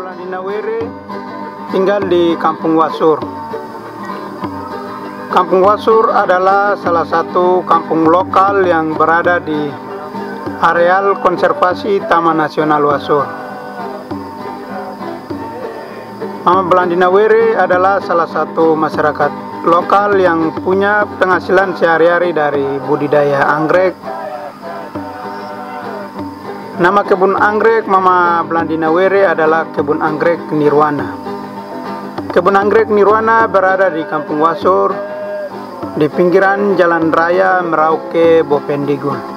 Blandina Were tinggal di Kampung Wasur. Kampung Wasur adalah salah satu kampung lokal yang berada di areal konservasi Taman Nasional Wasur. Mama Blandina Were adalah salah satu masyarakat lokal yang punya penghasilan sehari-hari dari budidaya anggrek. Nama kebun anggrek Mama Blandina Were adalah Kebun Anggrek Nirwana. Kebun Anggrek Nirwana berada di Kampung Wasur, di pinggiran Jalan Raya Merauke Bopendigun.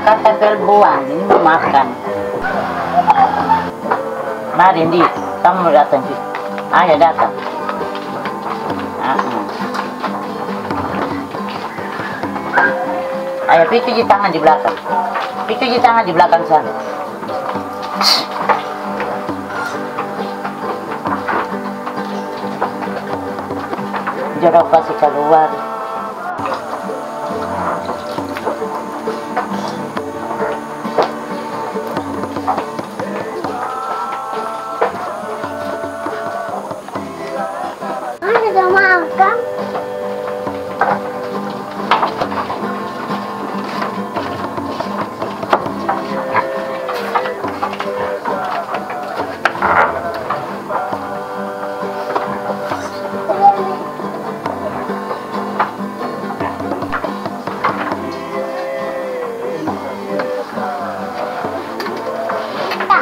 Tempel buah ini mau makan. Mari Indi, kamu datang sih. Ayo datang. Ayo cuci tangan di belakang. Cuci tangan di belakang sana. Jorok kasih keluar.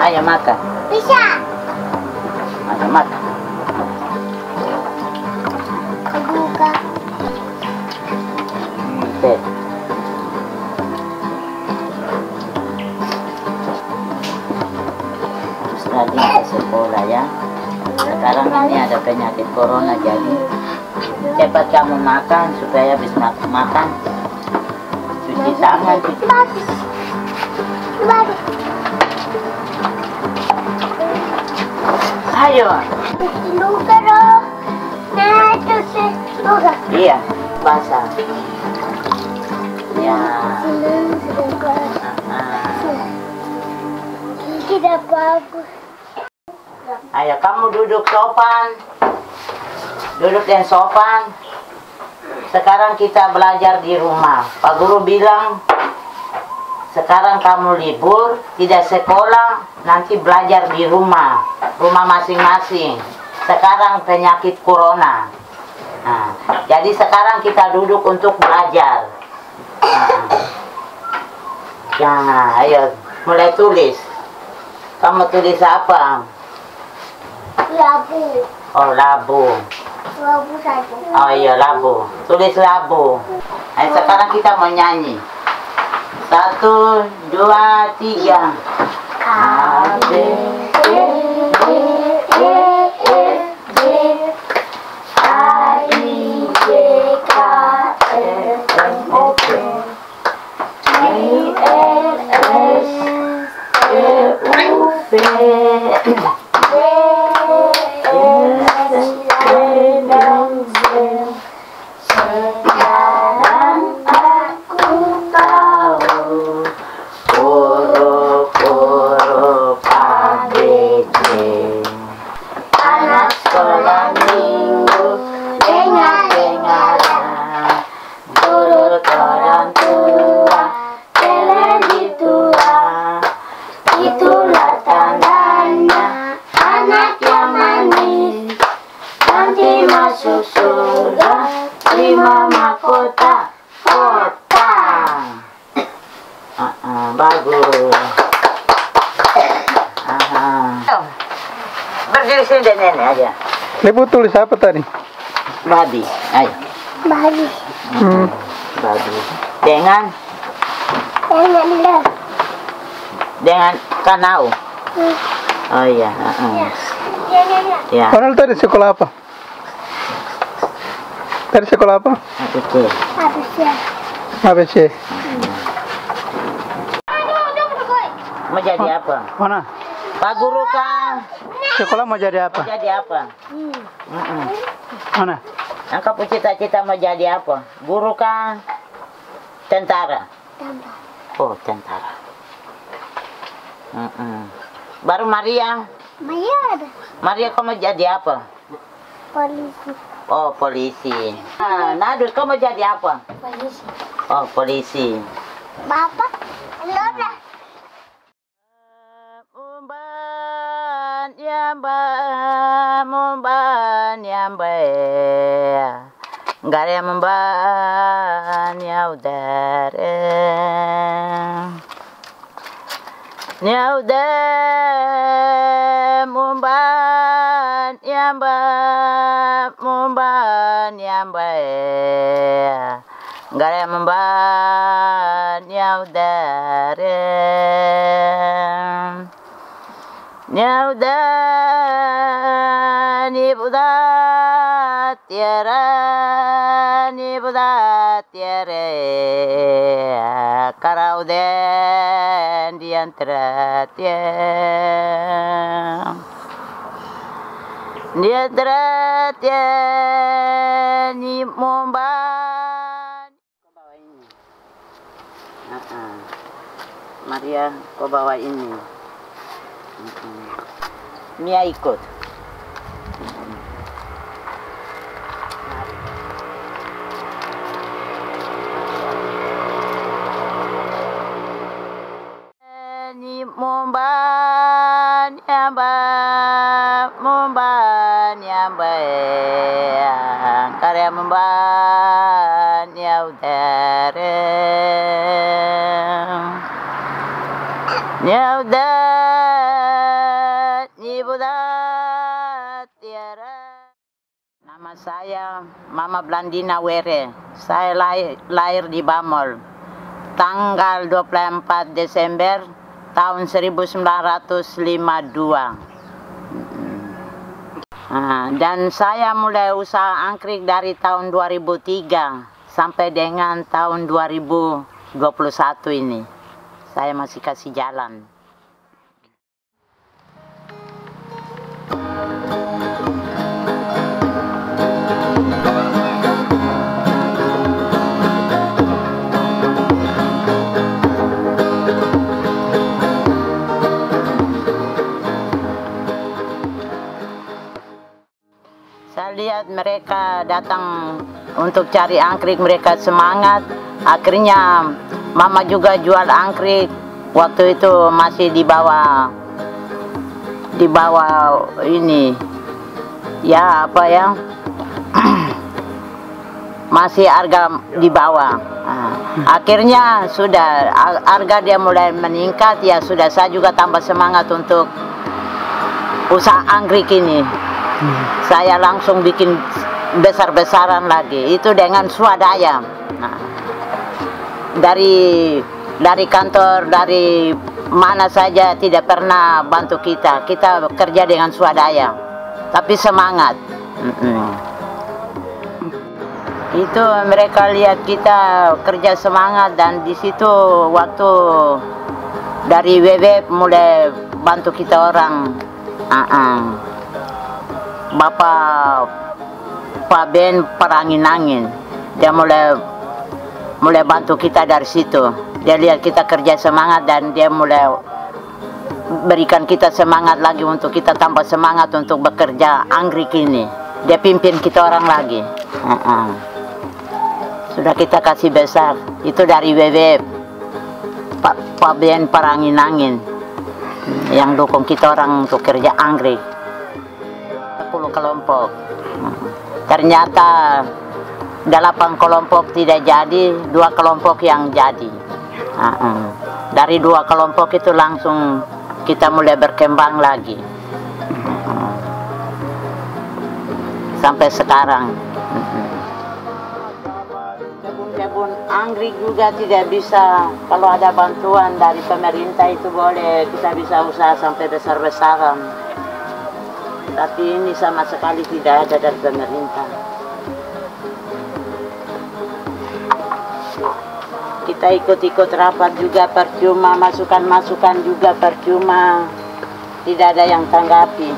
Ayo makan. Bisa. Ayo makan. Buka. Oke. Harus rajin ke sekolah ya. Sekarang ini ada penyakit corona, jadi cepat kamu makan supaya bisa makan. Cuci tangan, cuci. Ayo. Luka dong. Nah, itu sih luka. Iya, basah. Ya. Tidak bagus. Ayo kamu duduk sopan. Duduk yang sopan. Sekarang kita belajar di rumah. Pak Guru bilang, sekarang kamu libur, tidak sekolah, nanti belajar di rumah. Rumah masing-masing. Sekarang penyakit corona. Nah, jadi sekarang kita duduk untuk belajar. Nah, ayo mulai tulis. Kamu tulis apa? Labu. Oh, labu. Labu saja. Oh iya, labu. Tulis labu. Nah, sekarang kita mau nyanyi. 1, 2, 3. A, B, C, D, E, F, G, H, I, J, K, L, M, N, P, Q, R, S, T, U, V, sekarang aku tahu huruf-huruf ABC. Anak sekolah minggu dengar-dengaran, turut orang tua teledi tua. Itulah tandanya anak yang manis, nanti masuk surga, terima mahkota kota. Bagus. Berdiri sini dan nenek aja. Ibu tulis apa tadi? Babi. Ayo. Bagus. Babi. Dengan Enak. dengan kanau. Oh iya. Ya. Ronald tadi sekolah apa? Tadi sekolah apa? Betul. Habis ya. ABC. Mau jadi apa? Mana? Pak Guru kan Sekolah mau jadi mau apa? jadi apa? Mana? Engkau punya cita-cita mau jadi apa? Guru kan tentara. Tambah. Oh, tentara. Baru Maria. Mayar. Maria kau mau jadi apa? Polisi. Oh, polisi. Nadus kau mau jadi apa? Polisi. Oh, polisi. Bapak. Lola. Mumban yamba gare mumban yaudare mumban yamba gare mumban yaudare ni buda tiara karau den di antara ni momban. Maria, kau bawa ini. Mia ikut. Ni momban yamba karya momban yaudare Nama saya Mama Blandina Were. Saya lahir di Bamol tanggal 24 Desember tahun 1952. Dan saya mulai usaha angkrik dari tahun 2003 sampai dengan tahun 2021 ini. saya masih kasih jalan. Saya lihat mereka datang untuk cari angkrik, mereka semangat. Akhirnya mama juga jual angkrik. Waktu itu masih di bawah ini, ya apa ya, masih harga di bawah. Akhirnya sudah harga dia mulai meningkat, ya sudah saya juga tambah semangat untuk usaha angkrik ini. Saya langsung bikin besar-besaran lagi, itu dengan swadaya. Nah, dari kantor, dari mana saja tidak pernah bantu kita. Kita kerja dengan swadaya, tapi semangat. Itu mereka lihat kita kerja semangat, dan di situ waktu dari WWF mulai bantu kita orang. Pak Ben Perangin-angin, dia mulai bantu kita dari situ. Dia lihat kita kerja semangat dan dia mulai berikan kita semangat lagi untuk kita tambah semangat untuk bekerja angkrik ini. Dia pimpin kita orang lagi. Sudah kita kasih besar. Itu dari WWF, Pak Ben Perangin-angin, yang dukung kita orang untuk kerja angkrik. 10 kelompok. Ternyata 8 kelompok tidak jadi, 2 kelompok yang jadi. Dari 2 kelompok itu langsung kita mulai berkembang lagi. Sampai sekarang. Kebun angkrik juga tidak bisa, kalau ada bantuan dari pemerintah itu boleh, kita bisa usaha sampai besar-besaran. Tapi ini sama sekali tidak ada dari pemerintah. Kita ikut-ikut rapat juga percuma, masukan-masukan juga percuma, tidak ada yang tanggapi.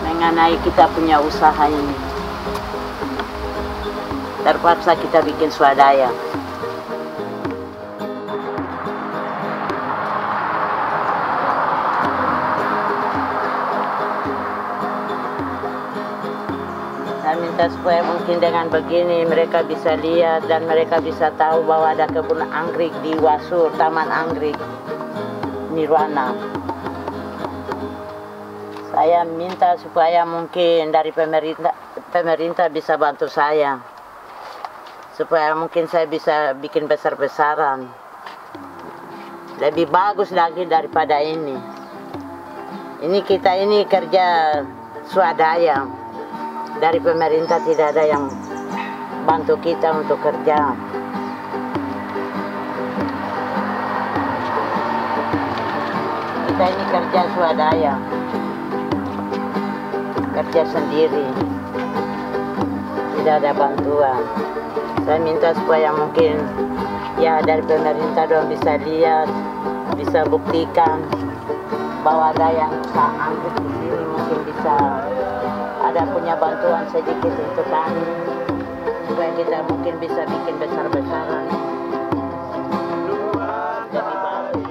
Mengenai kita punya usaha ini, terpaksa kita bikin swadaya. Saya minta supaya mungkin dengan begini mereka bisa lihat dan mereka bisa tahu bahwa ada kebun angkrik di Wasur, Taman Angkrik Nirwana. Saya minta supaya mungkin dari pemerintah bisa bantu saya, supaya mungkin saya bisa bikin besar-besaran, lebih bagus lagi daripada ini. Kita ini kerja swadaya. Dari pemerintah tidak ada yang bantu kita untuk kerja. Kita ini kerja swadaya, kerja sendiri, tidak ada bantuan. Saya minta supaya mungkin ya dari pemerintah dong bisa lihat, bisa buktikan bahwa ada yang usaha angkrik di sini, mungkin bisa ada punya bantuan sedikit untuk kami, supaya kita mungkin bisa bikin besar-besaran. Lebih bagus.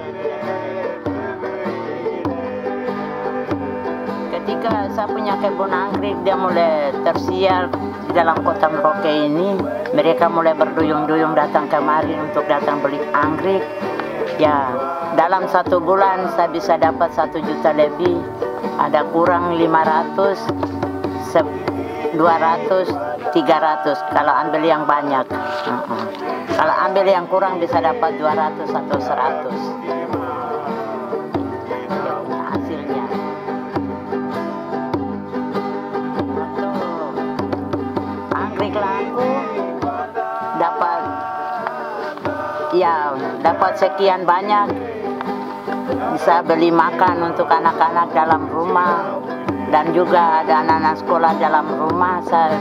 Ketika saya punya kebun angkrik, dia mulai tersiar di dalam kota Merauke ini, mereka mulai berduyung-duyung datang kemari untuk datang beli angkrik. Ya, dalam 1 bulan saya bisa dapat 1 juta lebih, ada kurang 500, 200, 300 kalau ambil yang banyak. Kalau ambil yang kurang bisa dapat 200 atau 100. Hasilnya. Waktu angkrik laku dapat sekian banyak, bisa beli makan untuk anak-anak dalam rumah. Dan juga ada anak-anak sekolah dalam rumah, saya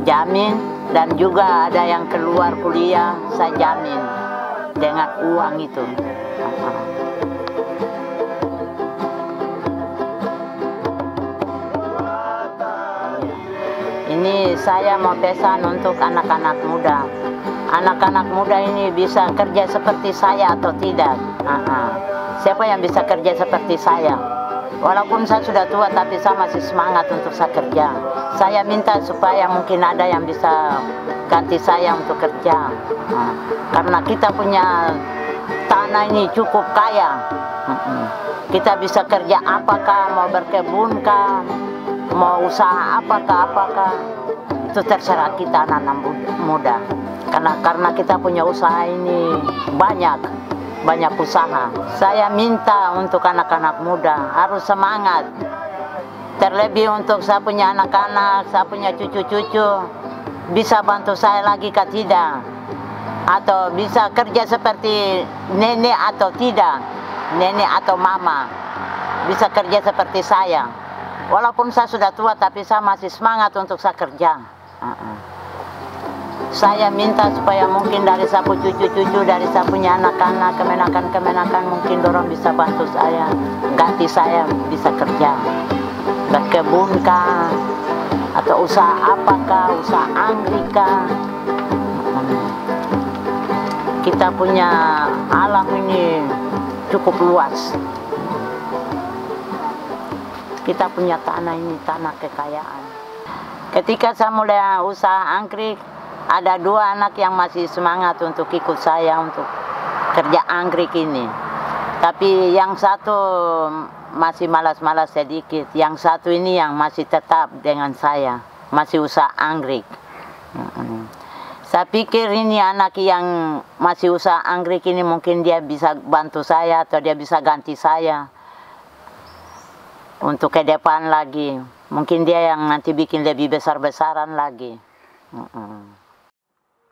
jamin, dan juga ada yang keluar kuliah saya jamin dengan uang itu. Ini saya mau pesan untuk anak-anak muda. Anak-anak muda ini bisa kerja seperti saya atau tidak? Siapa yang bisa kerja seperti saya? Walaupun saya sudah tua, tapi saya masih semangat untuk saya kerja. Saya minta supaya mungkin ada yang bisa ganti saya untuk kerja. Karena kita punya tanah ini cukup kaya. Kita bisa kerja apakah, mau berkebun kah, mau usaha apakah, itu terserah kita anak-anak muda. Karena kita punya usaha ini banyak usaha. Saya minta untuk anak-anak muda harus semangat. Terlebih untuk saya punya anak-anak, saya punya cucu-cucu, bisa bantu saya lagi kah tidak? Atau bisa kerja seperti nenek atau tidak? Nenek atau mama bisa kerja seperti saya. Walaupun saya sudah tua, tapi saya masih semangat untuk saya kerja. Saya minta supaya mungkin dari saya punya cucu-cucu, dari saya punya anak-anak, kemenakan mungkin dorong bisa bantu saya, ganti saya bisa kerja. Berkebun kah, atau usaha apakah, usaha anggrek kah. Kita punya alam ini cukup luas. Kita punya tanah ini, tanah kekayaan. Ketika saya mulai usaha anggrek, ada 2 anak yang masih semangat untuk ikut saya untuk kerja anggrek ini. Tapi yang satu masih malas-malas sedikit. Yang satu ini yang masih tetap dengan saya, masih usaha anggrek. Saya pikir ini anak yang masih usaha anggrek ini mungkin dia bisa bantu saya atau dia bisa ganti saya untuk ke depan lagi. Mungkin dia yang nanti bikin lebih besar-besaran lagi.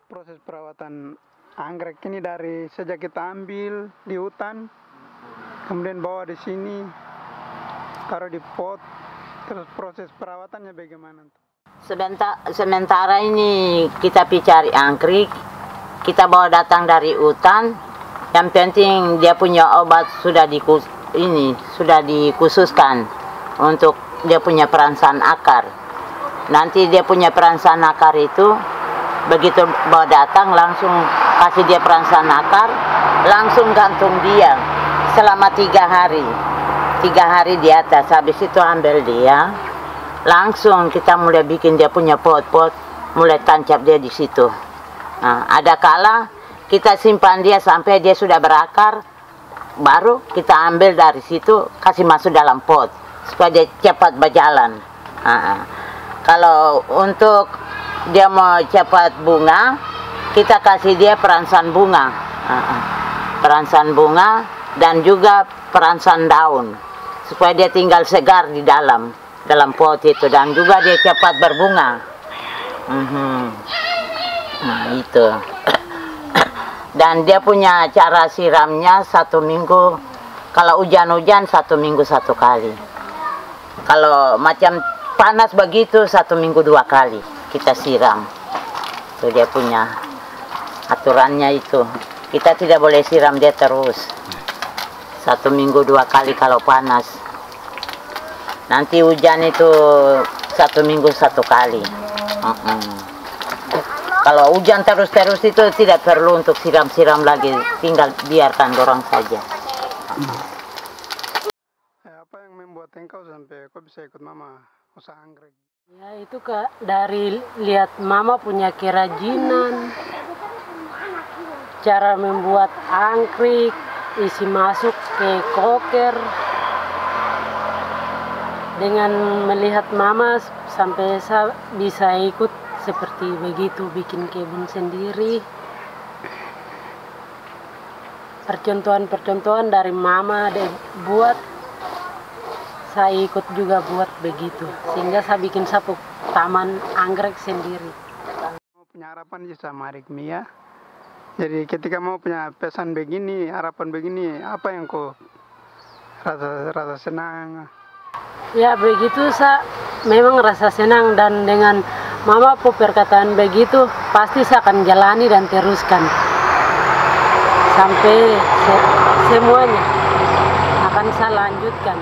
Proses perawatan anggrek ini dari sejak kita ambil di hutan, kemudian bawa di sini, taruh di pot, terus proses perawatannya bagaimana? Sementara ini kita cari anggrek, kita bawa datang dari hutan. Yang penting dia punya obat sudah dikhususkan untuk dia punya perangsang akar. Nanti dia punya perangsang akar itu begitu bawa datang langsung kasih dia perangsang akar, langsung gantung dia selama 3 hari. 3 hari di atas, habis itu ambil dia. Langsung kita mulai bikin dia punya pot-pot, mulai tancap dia di situ. Nah, ada kala kita simpan dia sampai dia sudah berakar, baru kita ambil dari situ, kasih masuk dalam pot supaya dia cepat berjalan. Kalau untuk dia mau cepat bunga, kita kasih dia perangsang bunga, perangsang bunga dan juga perangsang daun supaya dia tinggal segar di dalam pot itu, dan juga dia cepat berbunga. Nah itu. Dan dia punya cara siramnya 1 minggu. Kalau hujan-hujan 1 minggu 1 kali. Kalau macam panas begitu 1 minggu 2 kali kita siram. Itu dia punya aturannya itu. Kita tidak boleh siram dia terus. 1 minggu 2 kali kalau panas. Nanti hujan itu 1 minggu 1 kali. Kalau hujan terus-terus itu tidak perlu untuk siram-siram lagi, tinggal biarkan dorong saja. Apa yang membuat engkau sampai kau bisa ikut mama usaha anggrek? Ya itu dari lihat mama punya kerajinan, cara membuat anggrek, isi masuk ke koker. Dengan melihat mama sampai saya bisa ikut seperti begitu, bikin kebun sendiri. Percontohan-percontohan dari mama buat, saya ikut juga buat begitu. Sehingga saya bikin satu taman anggrek sendiri. Mau punya harapan sama Arik Mia. Jadi ketika mau punya pesan begini, harapan begini, apa yang kau rasa senang? Ya begitu, saya memang rasa senang, dan dengan Mama po perkataan begitu pasti saya akan jalani dan teruskan sampai semuanya akan saya lanjutkan.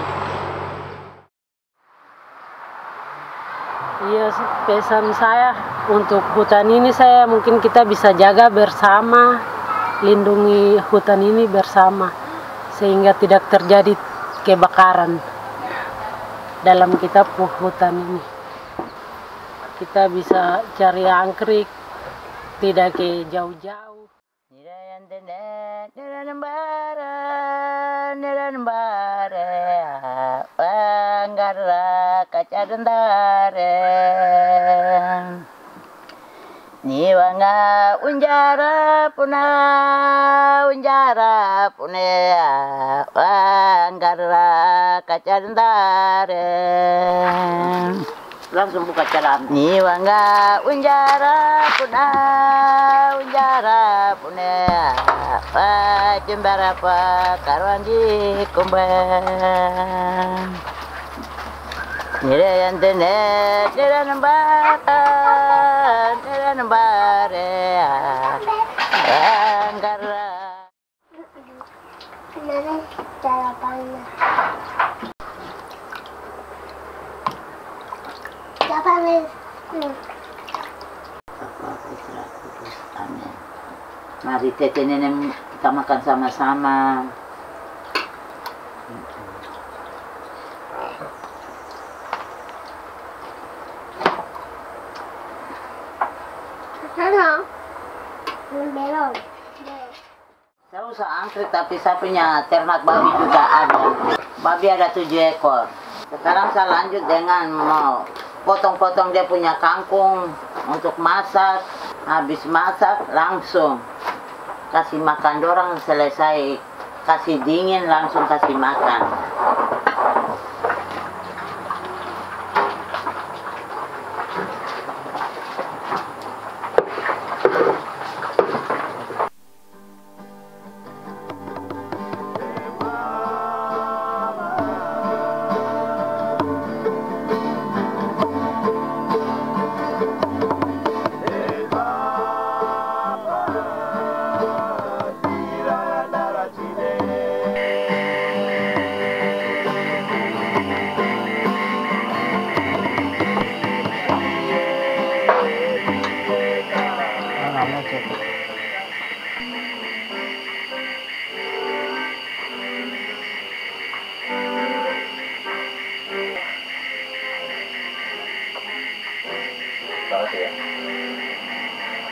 Iya, pesan saya untuk hutan ini saya mungkin kita bisa jaga bersama, lindungi hutan ini bersama sehingga tidak terjadi kebakaran dalam kita hutan ini. Kita bisa cari angkrik, tidak ke jauh-jauh. Niwanga unjara puna wanggara kacandare. Langsung buka celana. Niwanga unjara puna jembara pa karwanji kumbang. Nireyan dene nembare anggara. Gimana cara panggil? Siapa nih? Mari tete nenek kita makan sama-sama. Halo. Belum. Saya usah angkrik tapi saya punya ternak babi juga ada. Babi ada 7 ekor. Sekarang saya lanjut dengan mau potong-potong dia punya kangkung untuk masak. Habis masak langsung kasih makan dorang, selesai kasih dingin langsung kasih makan.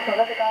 Terima kasih ya.